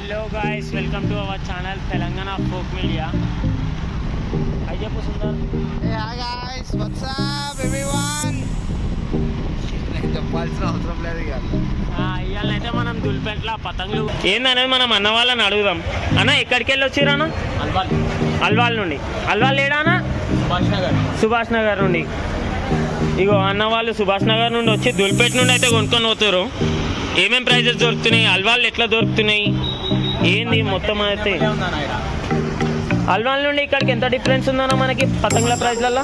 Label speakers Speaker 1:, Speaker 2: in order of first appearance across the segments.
Speaker 1: Hello guys, welcome to our channel Telangana folk media. Hi చెప్పు Sundar.
Speaker 2: Hi guys, what's up everyone. చెప్పాల్సిన అవసరం లేదు ఇక.
Speaker 1: ఇవాళనైతే మనం దుల్పేట్ల పతంగులు ఏందనేది మనం అన్న వాళ్ళని అడుగుదాం. అన్న ఎక్కడికి వెళ్ళి వచ్చిరన్న? అల్వాల్ నుండి. అల్వాల్ ఏడానా? సుభాష్ నగర్ నుండి. ఇగో అన్న వాళ్ళు సుభాష్ నగర్ నుండి వచ్చి దుల్పేట నుండి అయితే కొనుక్కొని పోతారు. ఏమేం ప్రైజెస్ దొరుకుతున్నాయి, అల్వాళ్ళు ఎట్లా దొరుకుతున్నాయి, ఏంది మొత్తం అయితే. అల్వాల్ నుండి ఇక్కడికి ఎంత డిఫరెన్స్ ఉందన్న మనకి పతంగుల ప్రైజ్లలో?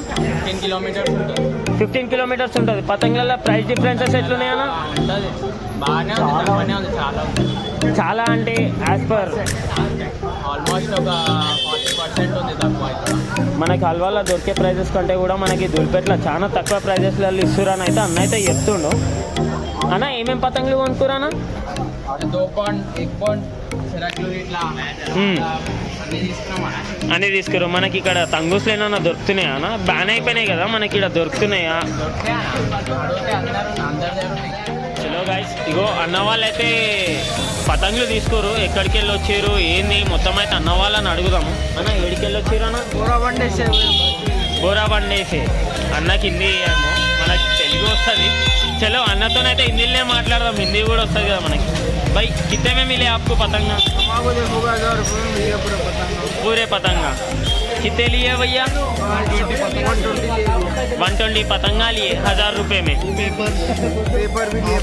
Speaker 1: 15 కిలోమీటర్స్ ఉంటుంది. పతంగుల ప్రైస్ డిఫరెన్సెస్ ఎట్లున్నాయన్న? చాలా అంటే యాజ్ పర్
Speaker 3: ఆల్మోస్ట్ ఒక 40% ఉంది తక్కువ.
Speaker 1: మనకి హల్వాలో దొరికే ప్రైజెస్ కంటే కూడా మనకి దుల్పేటలో చాలా తక్కువ ప్రైజెస్లలో ఇస్తురని అయితే అన్న అయితే చెప్తుండు. అన్న ఏమేం పతంగులు కొనుక్కురానా? అన్నీ తీసుకురు. మనకి ఇక్కడ తంగూసులు ఏమన్నా దొరుకుతున్నాయా అన్న? బ్యాన్ అయిపోయినాయి కదా, మనకి ఇక్కడ దొరుకుతున్నాయా? చలో గైస్, ఇగో అన్న వాళ్ళైతే పతంగులు తీసుకోరు. ఎక్కడికి వెళ్ళి వచ్చారు ఏంది మొత్తం అయితే అన్న వాళ్ళని అడుగుదాము. అన్న ఎక్కడికి వెళ్ళి వచ్చారు అన్న? బోరా బండేసి. అన్నకి హిందీ ఏమో, మనకి తెలుగు వస్తుంది. చలో అన్నతోనైతే హిందీలోనే మాట్లాడదాం, హిందీ కూడా వస్తుంది కదా మనకి. भाई कितने में मिले आपको पतंगा? पूरे पतंगा कितने लिए भैया? 120 पतंगा लिए 1000 रुपये में.
Speaker 2: पेपर भी लिए,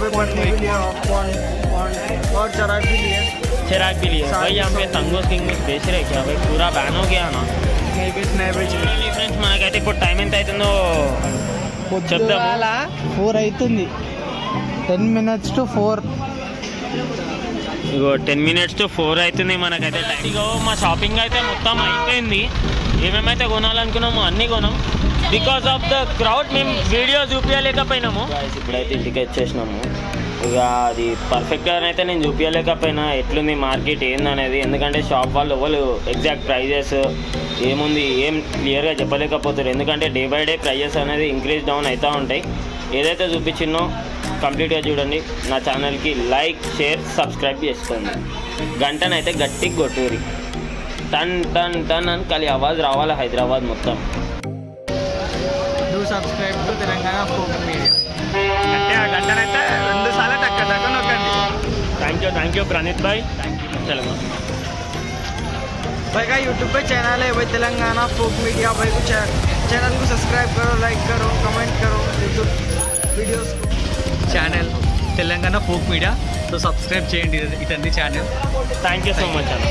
Speaker 2: और चराग भी लिए.
Speaker 1: चिराग भी लिए. भाई यहाँ पे तंगोस किंगोस बेच रहे क्या भाई? पूरा बैन हो गया ना? ఫ్రెండ్స్ మనకైతే ఇప్పుడు టైం ఎంత అవుతుందో చెప్తాము.
Speaker 2: 4 అవుతుంది. 10 minutes to 4.
Speaker 1: Ego 10 minutes to 4 అవుతుంది మనకైతే టైం. ఇగో మా షాపింగ్ అయితే మొత్తం అయిపోయింది. ఏమేమైతే కొనాలనుకున్నామో అన్నీ కొనాం. బికాస్ ఆఫ్ ద క్రౌడ్ మేము వీడియో చూపించలేకపోయినాము. ఇప్పుడైతే ఇంటికి వచ్చేసినాము. ఇక అది పర్ఫెక్ట్గానైతే నేను చూపించలేకపోయినా ఎట్లుంది మార్కెట్ ఏందనేది. ఎందుకంటే షాప్ వాళ్ళు ఎవరు ఎగ్జాక్ట్ ప్రైజెస్ ఏముంది ఏం క్లియర్గా చెప్పలేకపోతారు. ఎందుకంటే డే బై డే ప్రైజెస్ అనేది ఇంక్రీజ్ డౌన్ అవుతూ ఉంటాయి. ఏదైతే చూపించినో కంప్లీట్గా చూడండి. నా ఛానల్కి లైక్, షేర్, సబ్స్క్రైబ్ చేసుకోండి. గంటనైతే గట్టిగా కొట్టూరి. టన్ టన్ టన్ అని ఖాళీ ఆవాజ్ రావాలి హైదరాబాద్ మొత్తం.
Speaker 2: Subscribe to Telangana folk media.
Speaker 1: అంటే ఆ గంటనైతే 2 సార్లు టక్క నొక్కండి. థ్యాంక్ యూ प्रणीत भाई. चलो
Speaker 2: भाई का यूट्यूब पे चैनल है भाई तेलंगाना फोक मीडिया. भाई को चैनल को सब्सक्राइब करो, लाइक करो, कमेंट करो यूट्यूब वीडियोस को.
Speaker 3: Channel Telangana folk media, so subscribe చేయండి ఇతని channel.
Speaker 1: Thank you so much అన్న.